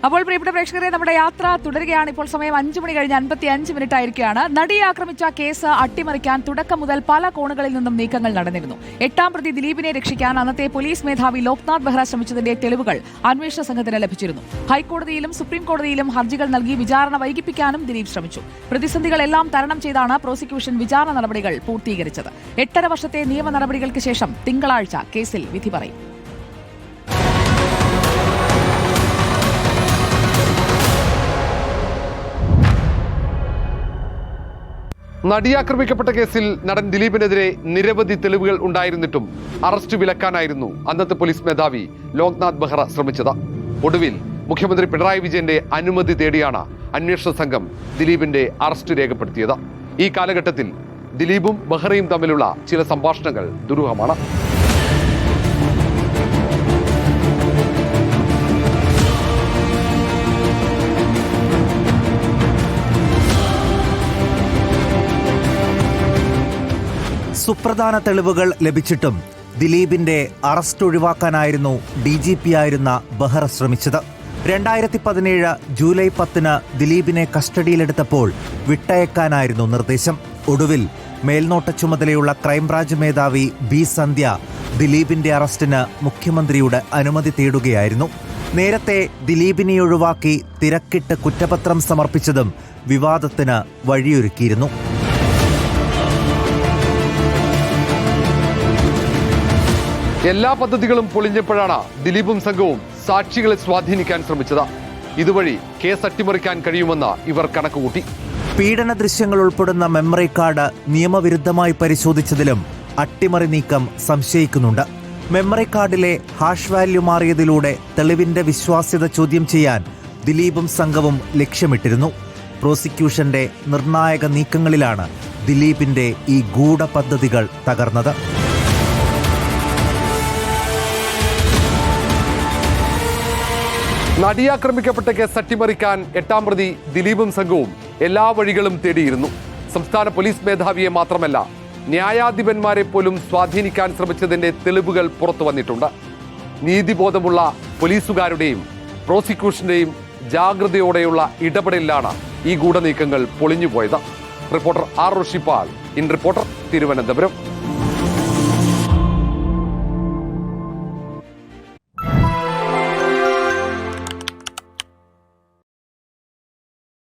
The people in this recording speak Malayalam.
അപ്പോൾ പ്രിയപ്പെട്ട പ്രേക്ഷകരെ, നമ്മുടെ യാത്ര തുടരുകയാണ്. ഇപ്പോൾ സമയം 5 മണി കഴിഞ്ഞ് 55 മിനിറ്റ് ആയിരിക്കുകയാണ്. നടിയെ ആക്രമിച്ച കേസ് അട്ടിമറിക്കാൻ തുടക്കം മുതൽ പല കോണുകളിൽ നിന്നും നീക്കങ്ങൾ നടന്നിരുന്നു. 8ാം പ്രതി ദിലീപിനെ രക്ഷിക്കാൻ അന്നത്തെ പോലീസ് മേധാവി ലോക്നാഥ് ബെഹ്റ ശ്രമിച്ചതിന്റെ തെളിവുകൾ അന്വേഷണ സംഘത്തിന് ലഭിച്ചിരുന്നു. ഹൈക്കോടതിയിലും സുപ്രീം കോടതിയിലും ഹർജികൾ നൽകി വിചാരണ വൈകിപ്പിക്കാനും ദിലീപ് ശ്രമിച്ചു. പ്രതിസന്ധികളെല്ലാം തരണം ചെയ്താണ് പ്രോസിക്യൂഷൻ വിചാരണ നടപടികൾ പൂർത്തീകരിച്ചത്. 8.5 വർഷത്തെ നിയമ നടപടികൾക്ക് ശേഷം തിങ്കളാഴ്ച കേസിൽ വിധി പറയും. നടിയാക്രമിക്കപ്പെട്ട കേസിൽ നടൻ ദിലീപിനെതിരെ നിരവധി തെളിവുകൾ ഉണ്ടായിരുന്നിട്ടും അറസ്റ്റ് വിലക്കാനായിരുന്നു അന്നത്തെ പോലീസ് മേധാവി ലോക്നാഥ് ബെഹ്റ ശ്രമിച്ചത്. ഒടുവിൽ മുഖ്യമന്ത്രി പിണറായി വിജയന്റെ അനുമതി തേടിയാണ് അന്വേഷണ സംഘം ദിലീപിന്റെ അറസ്റ്റ് രേഖപ്പെടുത്തിയത്. ഈ കാലഘട്ടത്തിൽ ദിലീപും ബെഹ്റയും തമ്മിലുള്ള ചില സംഭാഷണങ്ങൾ ദുരൂഹമാണ്. സുപ്രധാന തെളിവുകൾ ലഭിച്ചിട്ടും ദിലീപിന്റെ അറസ്റ്റ് ഒഴിവാക്കാനായിരുന്നു DGP ആയിരുന്ന ബെഹ്റ ശ്രമിച്ചത്. 2017 ജൂലൈ 10 ദിലീപിനെ കസ്റ്റഡിയിലെടുത്തപ്പോൾ വിട്ടയക്കാനായിരുന്നു നിർദ്ദേശം. ഒടുവിൽ മേൽനോട്ട ചുമതലയുള്ള ക്രൈംബ്രാഞ്ച് മേധാവി B. സന്ധ്യ ദിലീപിന്റെ അറസ്റ്റിന് മുഖ്യമന്ത്രിയുടെ അനുമതി തേടുകയായിരുന്നു. നേരത്തെ ദിലീപിനെ ഒഴിവാക്കി തിരക്കിട്ട് കുറ്റപത്രം സമർപ്പിച്ചതും വിവാദത്തിന് വഴിയൊരുക്കിയിരുന്നു. എല്ലാ പദ്ധതികളും പൊളിഞ്ഞപ്പോഴാണ് ദിലീപും സംഘവും സാക്ഷികളെ സ്വാധീനിക്കാൻ ശ്രമിച്ചത്. ഇതുവഴി കേസ് അട്ടിമറിക്കാൻ കഴിയുമെന്ന് ഇവർ കണക്കുകൂട്ടി. പീഡന ദൃശ്യങ്ങൾ ഉൾപ്പെടുന്ന മെമ്മറി കാർഡ് നിയമവിരുദ്ധമായി പരിശോധിച്ചതിലും അട്ടിമറി നീക്കം സംശയിക്കുന്നുണ്ട്. മെമ്മറി കാർഡിലെ ഹാഷ് വാല്യൂ മാറിയതിലൂടെ തെളിവിന്റെ വിശ്വാസ്യത ചോദ്യം ചെയ്യാൻ ദിലീപും സംഘവും ലക്ഷ്യമിട്ടിരുന്നു. പ്രോസിക്യൂഷന്റെ നിർണായക നീക്കങ്ങളിലാണ് ദിലീപിന്റെ ഈ ഗൂഢപദ്ധതികൾ തകർന്നത്. നടിയാക്രമിക്കപ്പെട്ട കേസ് അട്ടിമറിക്കാൻ 8ാം പ്രതി ദിലീപും സംഘവും എല്ലാ വഴികളും തേടിയിരുന്നു. സംസ്ഥാന പോലീസ് മേധാവിയെ മാത്രമല്ല, ന്യായാധിപന്മാരെ പോലും സ്വാധീനിക്കാൻ ശ്രമിച്ചതിന്റെ തെളിവുകൾ പുറത്തു വന്നിട്ടുണ്ട്. നീതിബോധമുള്ള പോലീസുകാരുടെയും പ്രോസിക്യൂഷന്റെയും ജാഗ്രതയോടെയുള്ള ഇടപെടലിലാണ് ഈ ഗൂഢനീക്കങ്ങൾ പൊളിഞ്ഞുപോയത്. Reporter R. Rishipal, in reporter, Thiruvananthapuram.